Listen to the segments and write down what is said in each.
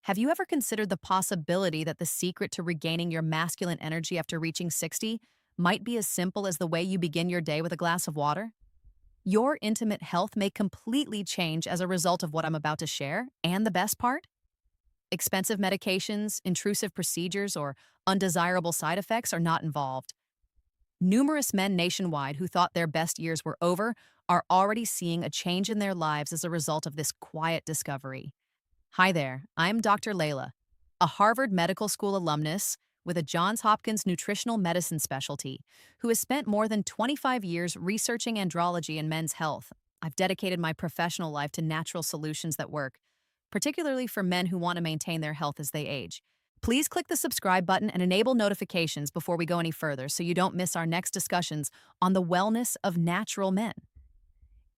Have you ever considered the possibility that the secret to regaining your masculine energy after reaching 60 might be as simple as the way you begin your day with a glass of water? Your intimate health may completely change as a result of what I'm about to share, and the best part? Expensive medications, intrusive procedures, or undesirable side effects are not involved. Numerous men nationwide who thought their best years were over are already seeing a change in their lives as a result of this quiet discovery. Hi there, I'm Dr. Leila, a Harvard Medical School alumnus with a Johns Hopkins nutritional medicine specialty, who has spent more than 25 years researching andrology and men's health. I've dedicated my professional life to natural solutions that work, particularly for men who want to maintain their health as they age. Please click the subscribe button and enable notifications before we go any further so you don't miss our next discussions on the wellness of natural men.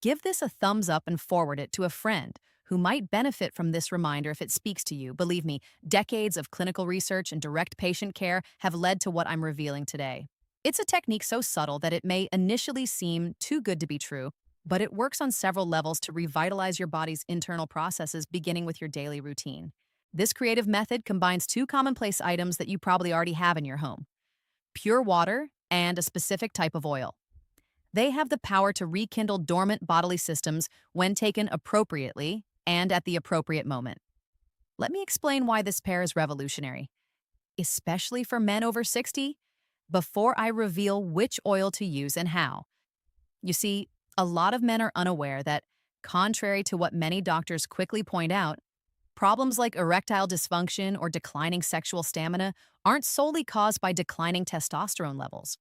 Give this a thumbs up and forward it to a friend who might benefit from this reminder if it speaks to you. Believe me, decades of clinical research and direct patient care have led to what I'm revealing today. It's a technique so subtle that it may initially seem too good to be true, but it works on several levels to revitalize your body's internal processes, beginning with your daily routine. This creative method combines two commonplace items that you probably already have in your home: pure water and a specific type of oil. They have the power to rekindle dormant bodily systems when taken appropriately and at the appropriate moment. Let me explain why this pair is revolutionary, especially for men over 60, before I reveal which oil to use and how. You see, a lot of men are unaware that, contrary to what many doctors quickly point out, problems like erectile dysfunction or declining sexual stamina aren't solely caused by declining testosterone levels.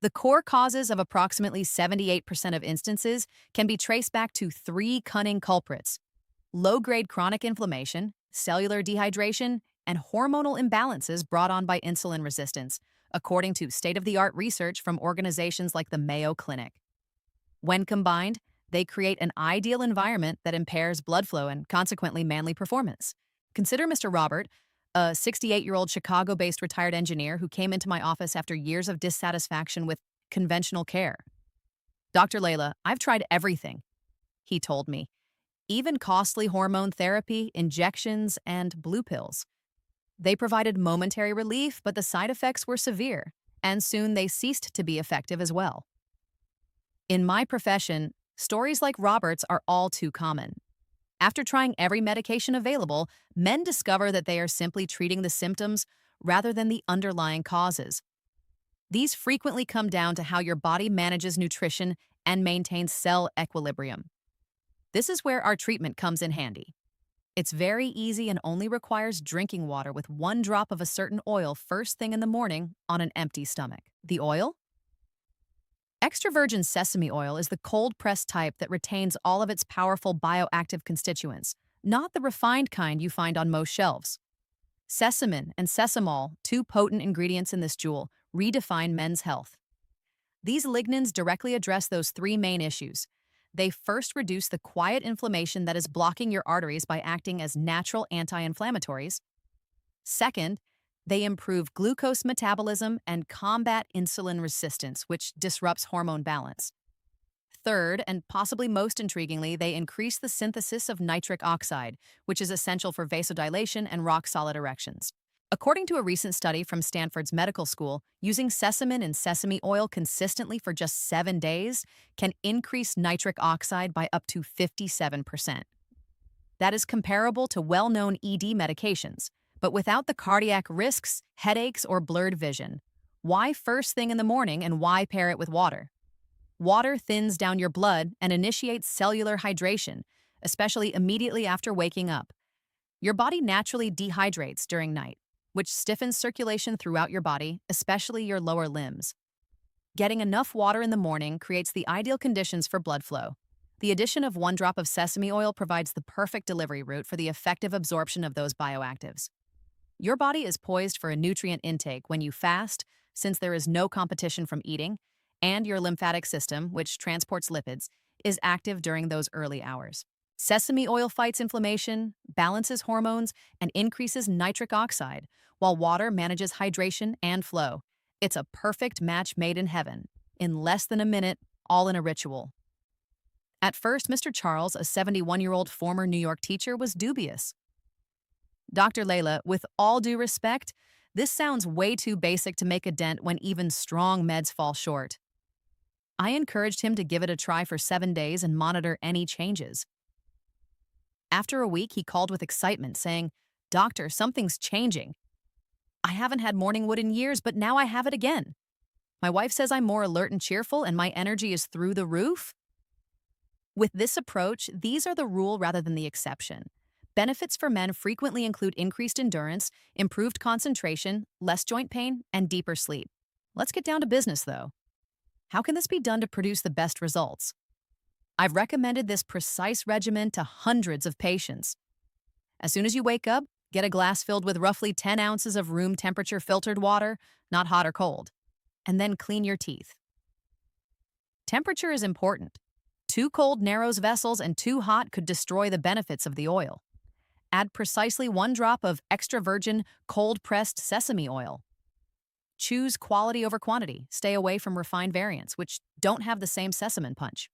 The core causes of approximately 78% of instances can be traced back to three cunning culprits: low-grade chronic inflammation, cellular dehydration, and hormonal imbalances brought on by insulin resistance, according to state-of-the-art research from organizations like the Mayo Clinic. When combined, they create an ideal environment that impairs blood flow and consequently manly performance. Consider Mr. Robert, a 68-year-old Chicago-based retired engineer who came into my office after years of dissatisfaction with conventional care. "Dr. Leila, I've tried everything," he told me, "even costly hormone therapy, injections, and blue pills. They provided momentary relief, but the side effects were severe, and soon they ceased to be effective as well." In my profession, stories like Robert's are all too common. After trying every medication available, men discover that they are simply treating the symptoms rather than the underlying causes. These frequently come down to how your body manages nutrition and maintains cell equilibrium. This is where our treatment comes in handy. It's very easy and only requires drinking water with 1 drop of a certain oil first thing in the morning on an empty stomach. The oil? Extra virgin sesame oil is the cold-pressed type that retains all of its powerful bioactive constituents, not the refined kind you find on most shelves. Sesame and sesamol, two potent ingredients in this jewel, redefine men's health. These lignans directly address those three main issues. They first reduce the quiet inflammation that is blocking your arteries by acting as natural anti-inflammatories. Second, they improve glucose metabolism and combat insulin resistance, which disrupts hormone balance. Third, and possibly most intriguingly, they increase the synthesis of nitric oxide, which is essential for vasodilation and rock-solid erections. According to a recent study from Stanford's medical school, using sesame and sesame oil consistently for just 7 days can increase nitric oxide by up to 57%. That is comparable to well-known ED medications, but without the cardiac risks, headaches, or blurred vision. Why first thing in the morning, and why pair it with water? Water thins down your blood and initiates cellular hydration, especially immediately after waking up. Your body naturally dehydrates during night, which stiffens circulation throughout your body, especially your lower limbs. Getting enough water in the morning creates the ideal conditions for blood flow. The addition of 1 drop of sesame oil provides the perfect delivery route for the effective absorption of those bioactives. Your body is poised for a nutrient intake when you fast, since there is no competition from eating, and your lymphatic system, which transports lipids, is active during those early hours. Sesame oil fights inflammation, balances hormones, and increases nitric oxide, while water manages hydration and flow. It's a perfect match made in heaven, in less than a minute, all in a ritual. At first, Mr. Charles, a 71-year-old former New York teacher, was dubious. Dr. Leila, with all due respect, this sounds way too basic to make a dent when even strong meds fall short. I encouraged him to give it a try for 7 days and monitor any changes. After a week, he called with excitement, saying, "Doctor, something's changing. I haven't had morning wood in years, but now I have it again. My wife says I'm more alert and cheerful, and my energy is through the roof." With this approach, these are the rule rather than the exception. Benefits for men frequently include increased endurance, improved concentration, less joint pain, and deeper sleep. Let's get down to business, though. How can this be done to produce the best results? I've recommended this precise regimen to hundreds of patients. As soon as you wake up, get a glass filled with roughly 10 ounces of room temperature filtered water, not hot or cold, and then clean your teeth. Temperature is important. Too cold narrows vessels and too hot could destroy the benefits of the oil. Add precisely 1 drop of extra virgin cold-pressed sesame oil. Choose quality over quantity. Stay away from refined variants, which don't have the same sesame punch.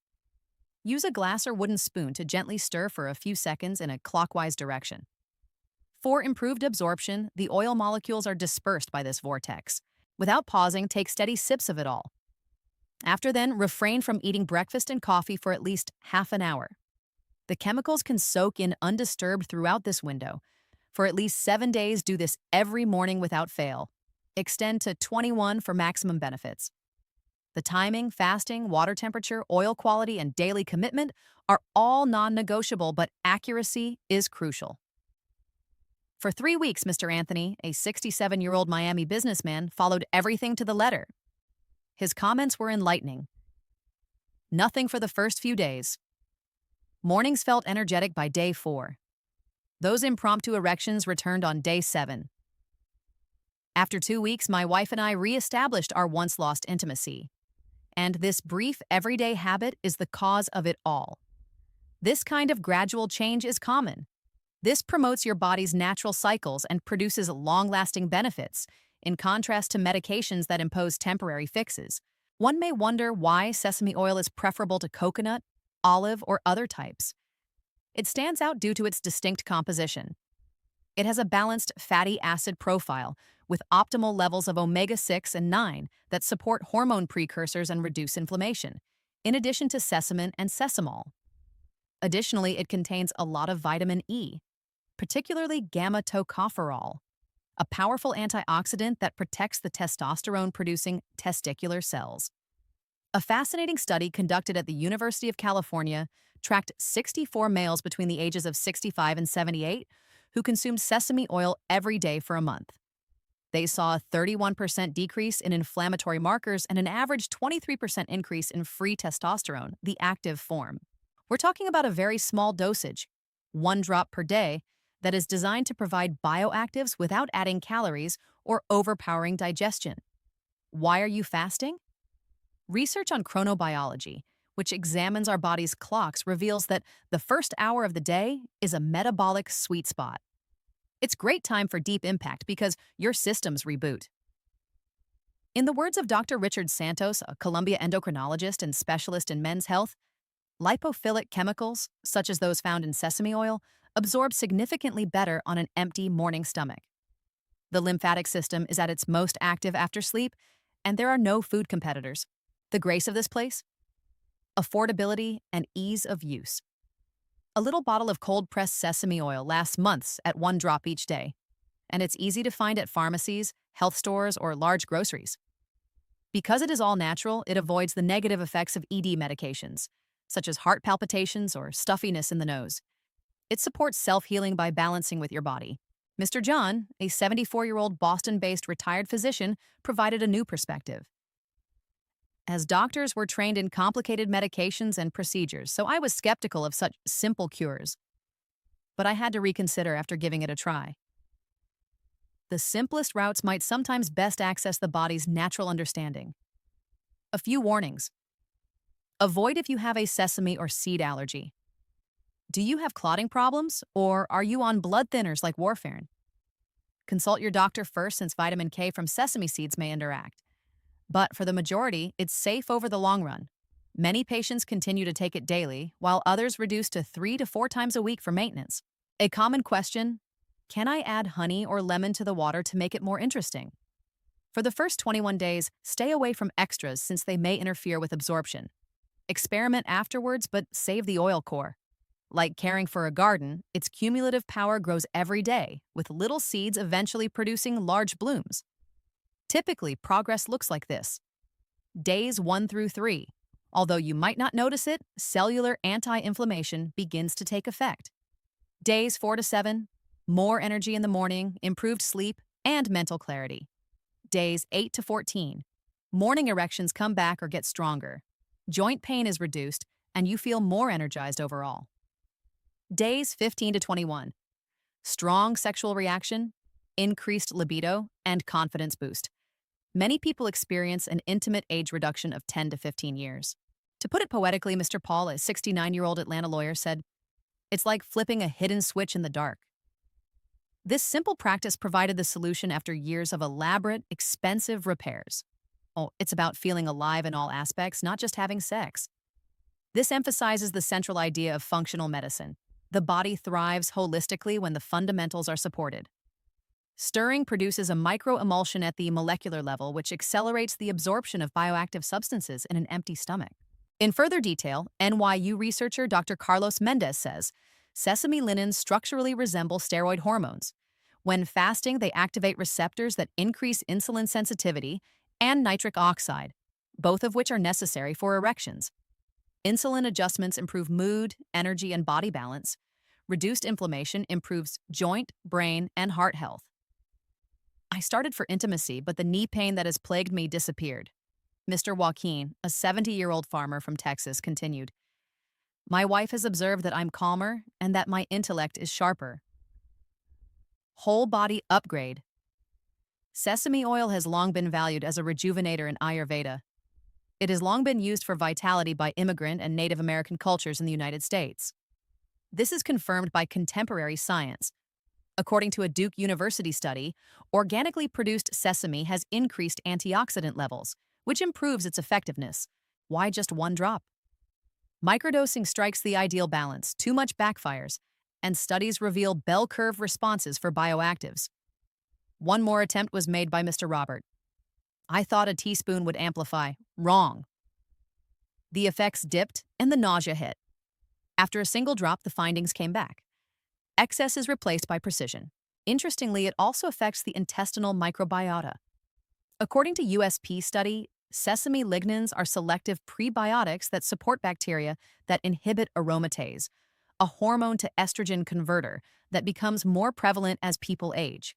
Use a glass or wooden spoon to gently stir for a few seconds in a clockwise direction. For improved absorption, the oil molecules are dispersed by this vortex. Without pausing, take steady sips of it all. After then, refrain from eating breakfast and coffee for at least half an hour. The chemicals can soak in undisturbed throughout this window. For at least 7 days, do this every morning without fail. Extend to 21 for maximum benefits. The timing, fasting, water temperature, oil quality, and daily commitment are all non-negotiable, but accuracy is crucial. For 3 weeks, Mr. Anthony, a 67-year-old Miami businessman, followed everything to the letter. His comments were enlightening. Nothing for the first few days. Mornings felt energetic by day 4. Those impromptu erections returned on day 7. After 2 weeks, my wife and I re-established our once-lost intimacy. And this brief, everyday habit is the cause of it all. This kind of gradual change is common. This promotes your body's natural cycles and produces long-lasting benefits, in contrast to medications that impose temporary fixes. One may wonder why sesame oil is preferable to coconut, olive, or other types. It stands out due to its distinct composition. It has a balanced fatty acid profile with optimal levels of omega-6 and 9 that support hormone precursors and reduce inflammation, in addition to sesamin and sesamol. Additionally, it contains a lot of vitamin E, particularly gamma-tocopherol, a powerful antioxidant that protects the testosterone-producing testicular cells. A fascinating study conducted at the University of California tracked 64 males between the ages of 65 and 78 who consumed sesame oil every day for a month. They saw a 31% decrease in inflammatory markers and an average 23% increase in free testosterone, the active form. We're talking about a very small dosage, 1 drop per day, that is designed to provide bioactives without adding calories or overpowering digestion. Why are you fasting? Research on chronobiology, which examines our body's clocks, reveals that the first hour of the day is a metabolic sweet spot. It's great time for deep impact because your systems reboot. In the words of Dr. Richard Santos, a Columbia endocrinologist and specialist in men's health, lipophilic chemicals, such as those found in sesame oil, absorb significantly better on an empty morning stomach. The lymphatic system is at its most active after sleep, and there are no food competitors. The grace of this place? Affordability and ease of use. A little bottle of cold-pressed sesame oil lasts months at 1 drop each day, and it's easy to find at pharmacies, health stores, or large groceries. Because it is all natural, it avoids the negative effects of ED medications, such as heart palpitations or stuffiness in the nose. It supports self-healing by balancing with your body. Mr. John, a 74-year-old Boston-based retired physician, provided a new perspective. As doctors were trained in complicated medications and procedures, so I was skeptical of such simple cures. But I had to reconsider after giving it a try. The simplest routes might sometimes best access the body's natural understanding. A few warnings. Avoid if you have a sesame or seed allergy. Do you have clotting problems, or are you on blood thinners like warfarin? Consult your doctor first, since vitamin K from sesame seeds may interact. But for the majority, it's safe over the long run. Many patients continue to take it daily, while others reduce to 3 to 4 times a week for maintenance. A common question: Can I add honey or lemon to the water to make it more interesting? For the first 21 days, stay away from extras since they may interfere with absorption. Experiment afterwards, but save the oil core. Like caring for a garden, its cumulative power grows every day, with little seeds eventually producing large blooms. Typically, progress looks like this. Days 1 through 3. Although you might not notice it, cellular anti-inflammation begins to take effect. Days 4 to 7. More energy in the morning, improved sleep, and mental clarity. Days 8 to 14. Morning erections come back or get stronger. Joint pain is reduced, and you feel more energized overall. Days 15 to 21. Strong sexual reaction, increased libido, and confidence boost. Many people experience an intimate age reduction of 10 to 15 years. To put it poetically, Mr. Paul, a 69-year-old Atlanta lawyer, said, "It's like flipping a hidden switch in the dark." This simple practice provided the solution after years of elaborate, expensive repairs. Oh, it's about feeling alive in all aspects, not just having sex. This emphasizes the central idea of functional medicine. The body thrives holistically when the fundamentals are supported. Stirring produces a microemulsion at the molecular level, which accelerates the absorption of bioactive substances in an empty stomach. In further detail, NYU researcher Dr. Carlos Mendez says, sesame linens structurally resemble steroid hormones. When fasting, they activate receptors that increase insulin sensitivity and nitric oxide, both of which are necessary for erections. Insulin adjustments improve mood, energy, and body balance. Reduced inflammation improves joint, brain, and heart health. I started for intimacy, but the knee pain that has plagued me disappeared. Mr. Joaquin, a 70-year-old farmer from Texas, continued, "My wife has observed that I'm calmer and that my intellect is sharper." Whole body upgrade. Sesame oil has long been valued as a rejuvenator in Ayurveda. It has long been used for vitality by immigrant and Native American cultures in the United States. This is confirmed by contemporary science. According to a Duke University study, organically produced sesame has increased antioxidant levels, which improves its effectiveness. Why just one drop? Microdosing strikes the ideal balance, too much backfires, and studies reveal bell curve responses for bioactives. One more attempt was made by Mr. Robert. "I thought a teaspoon would amplify." Wrong. The effects dipped and the nausea hit. After a single drop, the findings came back. Excess is replaced by precision. Interestingly, it also affects the intestinal microbiota. According to USP study, sesame lignans are selective prebiotics that support bacteria that inhibit aromatase, a hormone to estrogen converter that becomes more prevalent as people age.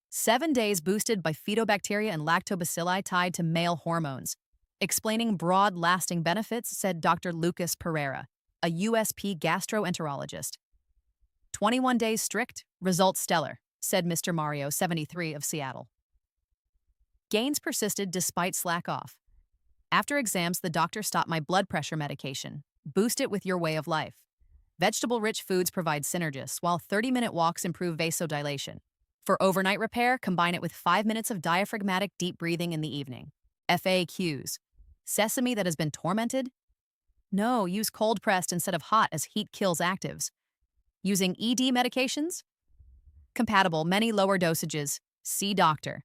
7 days boosted by phytobacteria and lactobacilli tied to male hormones. Explaining broad, lasting benefits, said Dr. Lucas Pereira, a USP gastroenterologist. 21 days strict, results stellar, said Mr. Mario, 73, of Seattle. Gains persisted despite slack off. After exams, the doctor stopped my blood pressure medication. Boost it with your way of life. Vegetable-rich foods provide synergists, while 30-minute walks improve vasodilation. For overnight repair, combine it with 5 minutes of diaphragmatic deep breathing in the evening. FAQs. Sesame that has been tormented? No, use cold-pressed instead of hot as heat kills actives. Using ED medications? Compatible, many lower dosages. See doctor.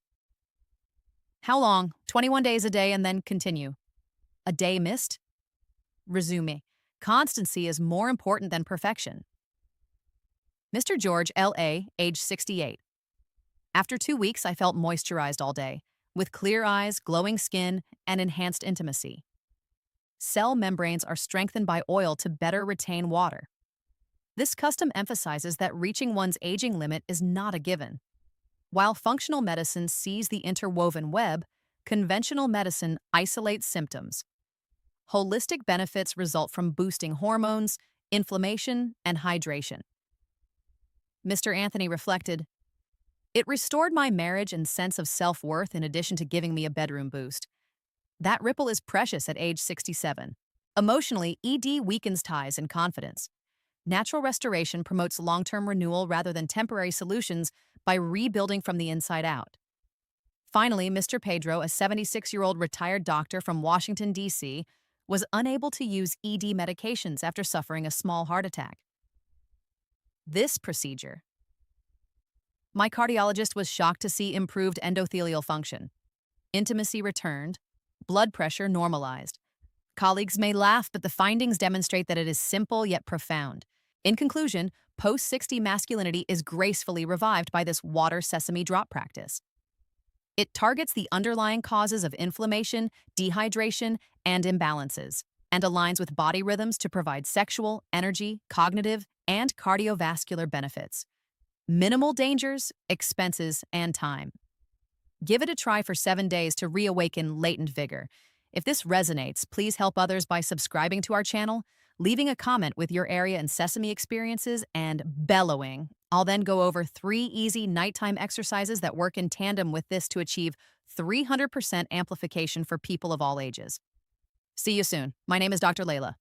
How long? 21 days a day and then continue. A day missed? Resume. Constancy is more important than perfection. Mr. George, L.A., age 68. After 2 weeks, I felt moisturized all day, with clear eyes, glowing skin, and enhanced intimacy. Cell membranes are strengthened by oil to better retain water. This custom emphasizes that reaching one's aging limit is not a given. While functional medicine sees the interwoven web, conventional medicine isolates symptoms. Holistic benefits result from boosting hormones, inflammation, and hydration. Mr. Anthony reflected, "It restored my marriage and sense of self-worth in addition to giving me a bedroom boost. That ripple is precious at age 67. Emotionally, ED weakens ties and confidence. Natural restoration promotes long-term renewal rather than temporary solutions by rebuilding from the inside out." Finally, Mr. Pedro, a 76-year-old retired doctor from Washington, D.C., was unable to use ED medications after suffering a small heart attack. This procedure, My cardiologist was shocked to see improved endothelial function. Intimacy returned, blood pressure normalized. Colleagues may laugh, but the findings demonstrate that it is simple yet profound. In conclusion, post 60 masculinity is gracefully revived by this water sesame drop practice. It targets the underlying causes of inflammation, dehydration, and imbalances, and aligns with body rhythms to provide sexual, energy, cognitive, and cardiovascular benefits. Minimal dangers, expenses, and time. Give it a try for 7 days to reawaken latent vigor. If this resonates, please help others by subscribing to our channel, leaving a comment with your area and Sesame experiences, and bellowing. I'll then go over 3 easy nighttime exercises that work in tandem with this to achieve 300% amplification for people of all ages. See you soon. My name is Dr. Leila.